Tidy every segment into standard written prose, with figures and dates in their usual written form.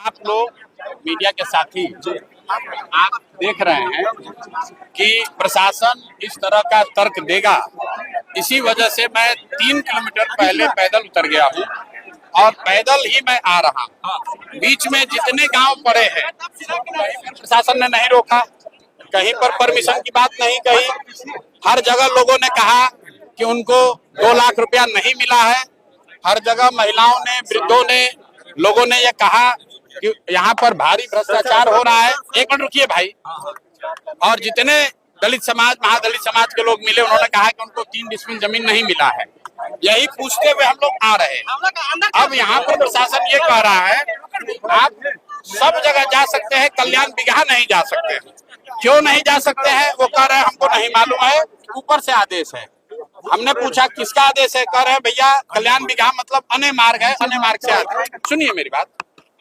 आप लोग मीडिया के साथी आप देख रहे हैं कि प्रशासन इस तरह का तर्क देगा। इसी वजह से मैं 3 किलोमीटर पहले पैदल उतर गया हूँ और पैदल ही मैं आ रहा हूँ। बीच में जितने गांव पड़े हैं कहीं पर प्रशासन ने नहीं रोका, कहीं पर परमिशन की बात नहीं कही। हर जगह लोगों ने कहा कि उनको 2 लाख रुपया नहीं मिला है। हर जगह महिलाओं ने, वृद्धों ने, लोगों ने ये कहा कि यहाँ पर भारी भ्रष्टाचार हो रहा है। एक मिनट रुकिए भाई। और जितने दलित समाज, महादलित समाज के लोग मिले, उन्होंने कहा कि उनको 3 डिसमिल जमीन नहीं मिला है। यही पूछते हुए हम लोग आ रहे हैं। अब यहाँ पर प्रशासन ये कह रहा है आप सब जगह जा सकते हैं, कल्याण बिगहा नहीं जा सकते। क्यों नहीं जा सकते हैं? वो कह रहे हैं हमको नहीं मालूम है, ऊपर से आदेश है। हमने पूछा किसका आदेश है? कह रहे हैं भैया कल्याण बिगहा मतलब अन्य मार्ग है, अन्य मार्ग से आदेश। सुनिए मेरी बात।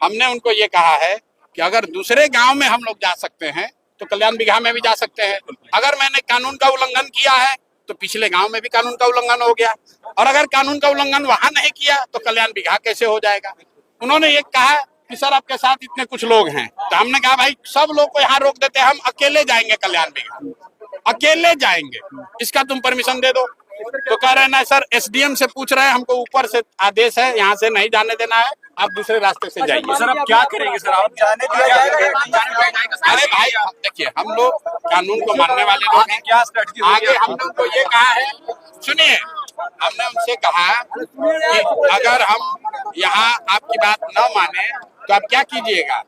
हमने उनको ये कहा है कि अगर दूसरे गांव में हम लोग जा सकते हैं तो कल्याण बिगहा में भी जा सकते हैं। अगर मैंने कानून का उल्लंघन किया है तो पिछले गांव में भी कानून का उल्लंघन हो गया, और अगर कानून का उल्लंघन वहां नहीं किया तो कल्याण बिगहा कैसे हो जाएगा? उन्होंने ये कहा कि सर आपके साथ इतने कुछ लोग हैं। तो हमने कहा भाई सब लोग को यहाँ रोक देते हैं, हम अकेले जाएंगे कल्याण बिगहा, अकेले जाएंगे, इसका तुम परमिशन दे दो। तो कह रहे हैं ना सर, एसडीएम से पूछ रहे हैं, हमको ऊपर से आदेश है, यहाँ से नहीं जाने देना है, आप दूसरे रास्ते से जाइए। सर अब क्या करेंगे सर? आप जाने दिया जाएगा? अरे भाई देखिए, हम लोग कानून को मानने वाले लोग हैं। क्या स्ट्रेटजी आगे हम लोग को ये कहा है, सुनिए, हमने उनसे कहा कि अगर हम यहाँ आपकी बात न माने तो आप क्या कीजिएगा?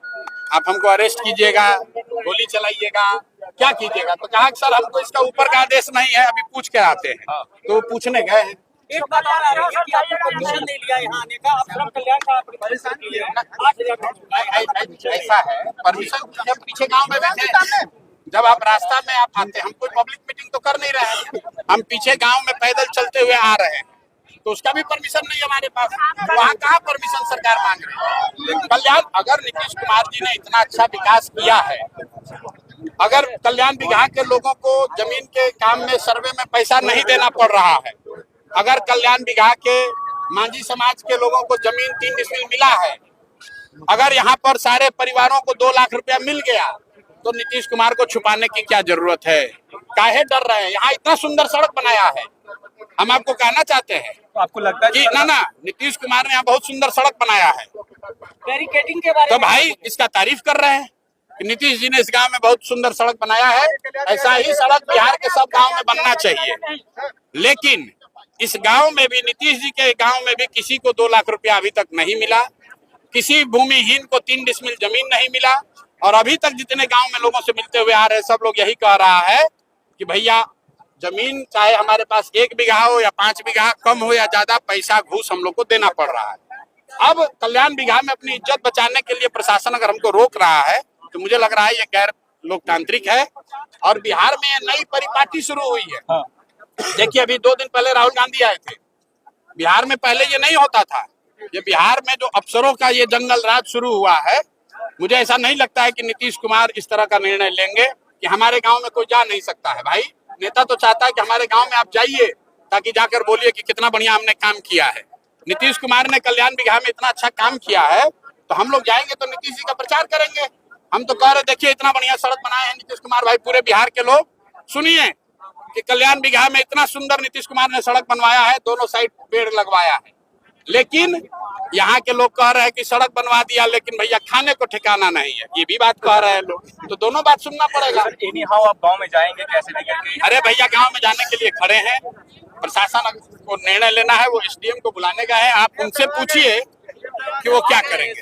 आप हमको अरेस्ट कीजिएगा, गोली चलाइएगा, क्या कीजिएगा? तो कहा सर हमको इसका ऊपर का आदेश नहीं है, अभी पूछ के आते हैं। तो वो पूछने गए हैं। एक बात और आ रही है कि आपने परमिशन नहीं लिया यहाँ आने का, आप श्रम कल्याण का परमिशन लिए 8,000। ऐसा है, परमिशन जब पीछे गांव में बैठे, जब आप रास्ता में आप आते, हम कोई पब्लिक मीटिंग तो कर नहीं रहे हैं, हम पीछे गांव में पैदल चलते हुए आ रहे हैं, तो उसका भी परमिशन नहीं हमारे पास। वहाँ कहाँ परमिशन सरकार मांग रही है? कल्याण, अगर नीतीश कुमार जी ने इतना अच्छा विकास किया है, अगर कल्याण बिगहा के लोगों को जमीन के काम में सर्वे में पैसा नहीं देना पड़ रहा है, अगर कल्याण बिगहा के मांझी समाज के लोगों को जमीन 3 डिसमिल मिला है, अगर यहाँ पर सारे परिवारों को 2 लाख रुपया मिल गया, तो नीतीश कुमार को छुपाने की क्या जरूरत है? काहे डर रहे हैं? यहाँ इतना सुंदर सड़क बनाया है। हम आपको कहना चाहते हैं, तो आपको लगता है कि ना नीतीश कुमार ने यहाँ बहुत सुंदर सड़क बनाया है, बैरिकेडिंग के बारे तो में भाई इसका तारीफ कर रहे हैं कि नीतीश जी ने इस गांव में बहुत सुंदर सड़क बनाया है। ऐसा ही सड़क बिहार के सब गांव में बनना चाहिए। लेकिन इस गांव में भी, नीतीश जी के गांव में भी किसी को 2 लाख रुपया अभी तक नहीं मिला, किसी भूमिहीन को 3 डिसमिल जमीन नहीं मिला, और अभी तक जितने गांव में लोगों से मिलते हुए आ रहे हैं, सब लोग यही कह रहा है कि भैया जमीन चाहे हमारे पास 1 बीघा हो या 5 बीघा, कम हो या ज्यादा, पैसा घूस हम लोग को देना पड़ रहा है। अब कल्याण बिगहा में अपनी इज्जत बचाने के लिए प्रशासन अगर हमको रोक रहा है तो मुझे लग रहा है ये गैर लोकतांत्रिक है। और बिहार में ये नई परिपाटी शुरू हुई है। देखिए अभी 2 दिन पहले राहुल गांधी आए थे। बिहार में पहले ये नहीं होता था। ये बिहार में जो अफसरों का ये जंगल राज शुरू हुआ है, मुझे ऐसा नहीं लगता है कि नीतीश कुमार इस तरह का निर्णय लेंगे कि हमारे गांव में कोई जा नहीं सकता है। भाई नेता तो चाहता है कि हमारे गांव में आप जाइए, ताकि जाकर बोलिए कि कितना बढ़िया हमने काम किया है। नीतीश कुमार ने कल्याण बिगहा में इतना अच्छा काम किया है, तो हम लोग जाएंगे तो नीतीश जी का प्रचार करेंगे। हम तो कह रहे देखिए इतना बढ़िया सड़क बनाए हैं नीतीश कुमार भाई। पूरे बिहार के लोग सुनिए कि कल्याण बिगहा में इतना सुंदर नीतीश कुमार ने सड़क बनवाया है, दोनों साइड पेड़ लगवाया है। लेकिन यहाँ के लोग कह रहे हैं कि सड़क बनवा दिया, लेकिन भैया खाने को ठिकाना नहीं है, ये भी बात कह रहे हैं लोग। तो दोनों बात सुनना पड़ेगा। एनी हाउ आप गांव में जाएंगे कैसे लेकर? अरे भैया गांव में जाने के लिए खड़े हैं। प्रशासन को निर्णय लेना है, वो एसडीएम को बुलाने का है। आप उनसे पूछिए कि वो क्या करेंगे।